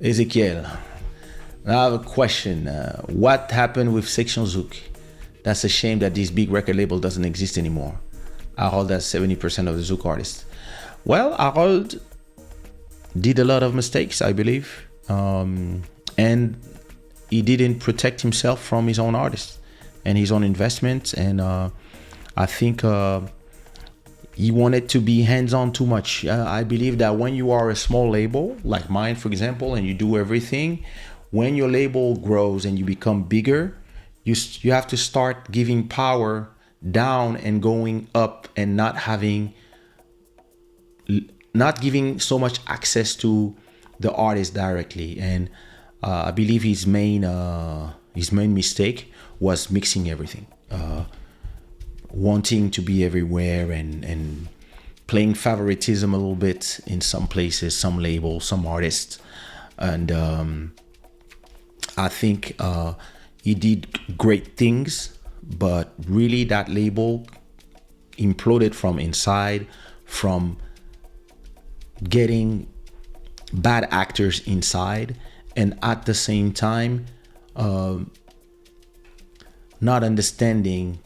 Ezekiel, I have a question. What happened with Section Zouk? That's a shame that this big record label doesn't exist anymore. Harold has 70% of the Zouk artists. Well, Harold did a lot of mistakes, I believe. And he didn't protect himself from his own artists and his own investments. And I think he wanted to be hands-on too much. I believe that when you are a small label, like mine, for example, and you do everything, when your label grows and you become bigger, you have to start giving power down and going up and not giving so much access to the artist directly. And I believe his main mistake was mixing everything, wanting to be everywhere and playing favoritism a little bit in some places, some labels, some artists. And I think he did great things, but really that label imploded from inside, from getting bad actors inside, and at the same time not understanding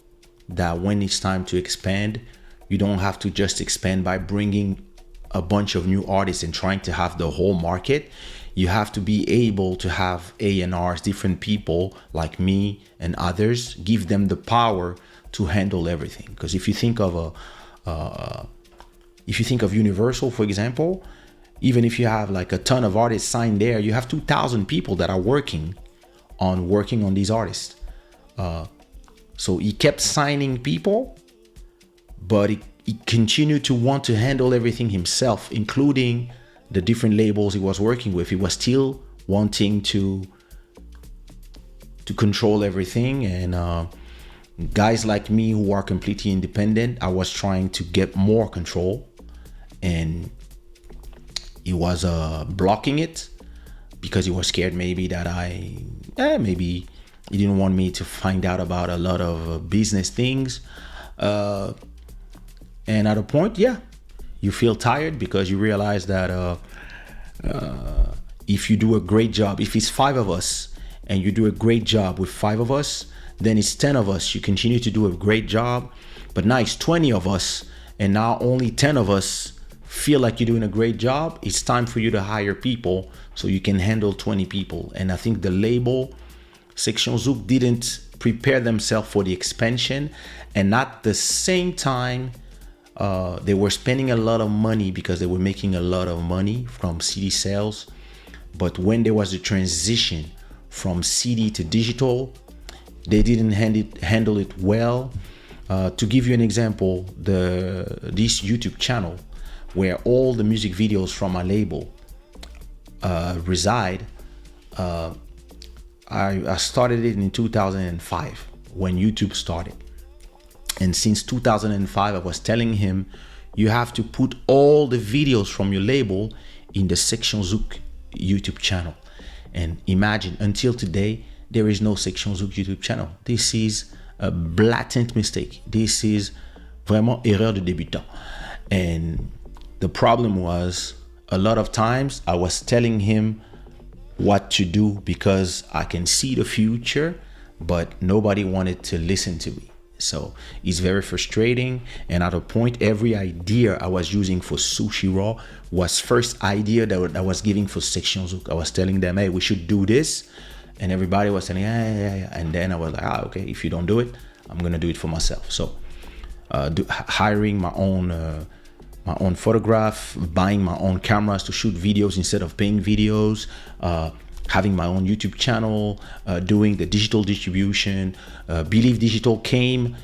that when it's time to expand, you don't have to just expand by bringing a bunch of new artists and trying to have the whole market. You have to be able to have A&Rs, different people like me and others, give them the power to handle everything. Because if you think of Universal, for example, even if you have like a ton of artists signed there, you have 2,000 people that are working on these artists. So he kept signing people, but he continued to want to handle everything himself, including the different labels he was working with. He was still wanting to control everything. And guys like me who are completely independent, I was trying to get more control, and he was blocking it because he was scared maybe that maybe he didn't want me to find out about a lot of business things. And at a point, you feel tired because you realize that if you do a great job, if it's 5 of us and you do a great job with 5 of us, then it's 10 of us. You continue to do a great job, but now it's 20 of us, and now only 10 of us feel like you're doing a great job. It's time for you to hire people so you can handle 20 people. And I think the label Section Zouk didn't prepare themselves for the expansion, and at the same time they were spending a lot of money because they were making a lot of money from CD sales. But when there was a transition from CD to digital, they didn't handle it well. To give you an example, this YouTube channel where all the music videos from my label reside, I started it in 2005 when YouTube started. And since 2005, I was telling him, you have to put all the videos from your label in the Section Zouk YouTube channel. And imagine, until today, there is no Section Zouk YouTube channel. This is a blatant mistake. This is vraiment erreur de débutant. And the problem was, a lot of times I was telling him what to do because I can see the future, but nobody wanted to listen to me. So it's very frustrating. And at a point, every idea I was using for Sushi Raw was first idea that I was giving for Section Zouk. I was telling them, hey, we should do this. And everybody was saying, yeah. And then I was like, okay, if you don't do it, I'm going to do it for myself. So hiring my own photograph, buying my own cameras to shoot videos instead of paying videos, having my own YouTube channel, doing the digital distribution. Believe Digital came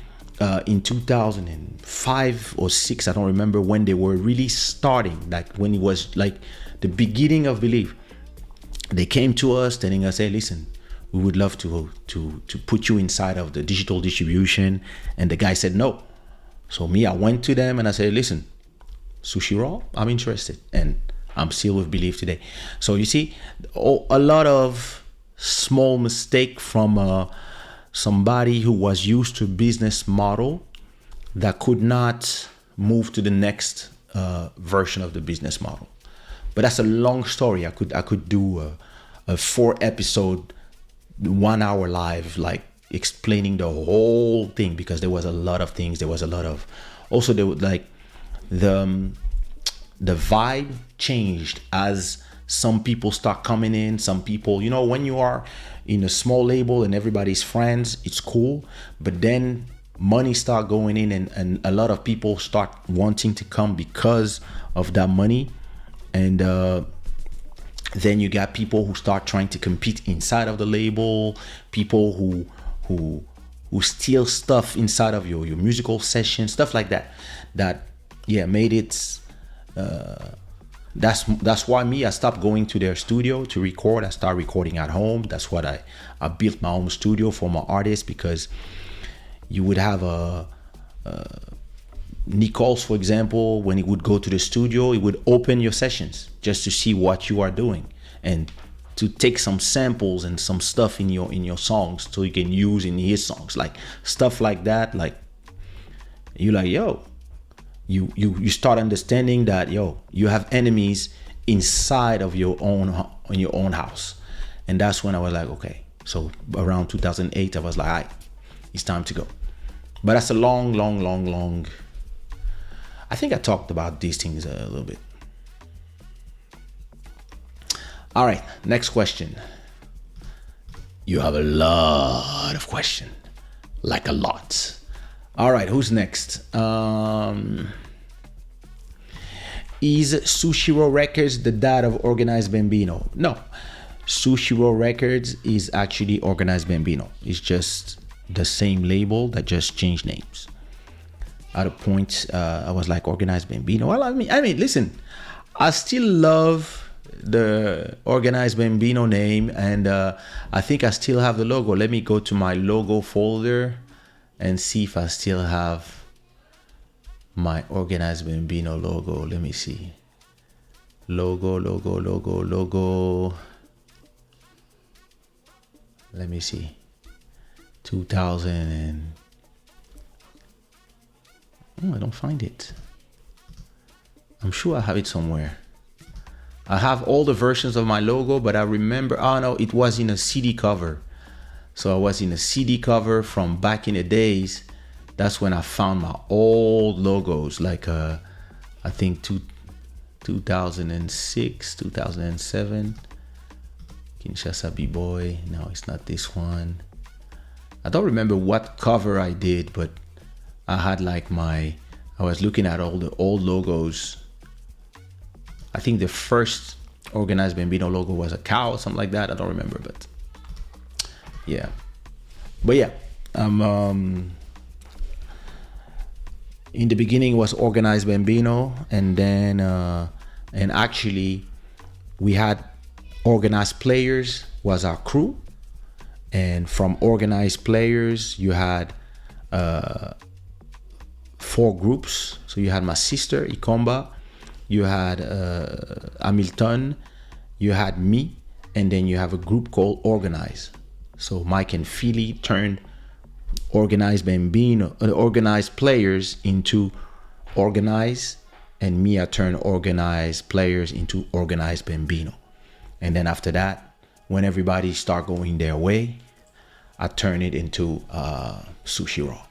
in 2005 or 6. I don't remember when they were really starting, like when it was like the beginning of Believe. They came to us telling us, hey, listen, we would love to put you inside of the digital distribution. And the guy said no. So I went to them and I said, listen, Sushi Raw, I'm interested. And I'm still with Believe today. So you see, a lot of small mistake from somebody who was used to a business model that could not move to the next version of the business model. But that's a long story. I could do a 4 episode 1 hour live, like explaining the whole thing, because there was a lot of things. There was a lot of, also there was like the vibe changed as some people start coming in. Some people, you know, when you are in a small label and everybody's friends, it's cool. But then money start going in, and a lot of people start wanting to come because of that money. And then you got people who start trying to compete inside of the label, people who steal stuff inside of your musical session, stuff like that. That, yeah, made it. That's why I stopped going to their studio to record. I started recording at home. That's what I built my own studio for my artists, because you would have Nichols, for example, when he would go to the studio, he would open your sessions just to see what you are doing and to take some samples and some stuff in your songs so you can use in his songs, like stuff like that. Like, you like, yo, you start understanding that, yo, you have enemies inside of your own house. And that's when I was like, okay. So around 2008, I was like, all right, it's time to go. But that's a long. I think I talked about these things a little bit. All right, next question. You have a lot of questions, like a lot. All right, who's next? Is Sushiro Records the dad of Organized Bambino? No, Sushiro Records is actually Organized Bambino. It's just the same label that just changed names. At a point, I was like, Organized Bambino. Well, I mean, listen, I still love the Organized Bambino name, and I think I still have the logo. Let me go to my logo folder and see if I still have my Organized Bambino logo. Let me see. Logo. Let me see. 2000 and... I don't find it. I'm sure I have it somewhere. I have all the versions of my logo, but I remember, oh no, it was in a CD cover. So I was in a CD cover from back in the days. That's when I found my old logos, like I think 2006, 2007. Kinshasa B-Boy. No, it's not this one. I don't remember what cover I did, but I had like I was looking at all the old logos. I think the first Organized Bambino logo was a cow or something like that. I don't remember, but yeah. But yeah, in the beginning it was Organized Bambino, and then and actually we had Organized Players was our crew, and from Organized Players you had 4 groups. So you had my sister Ikomba, you had Hamilton, you had me, and then you have a group called Organize. So Mike and Philly turned Organized Bambino, Organized Players into Organize, and me, I turned Organized Players into Organized Bambino. And then after that, when everybody start going their way, I turn it into Sushiro.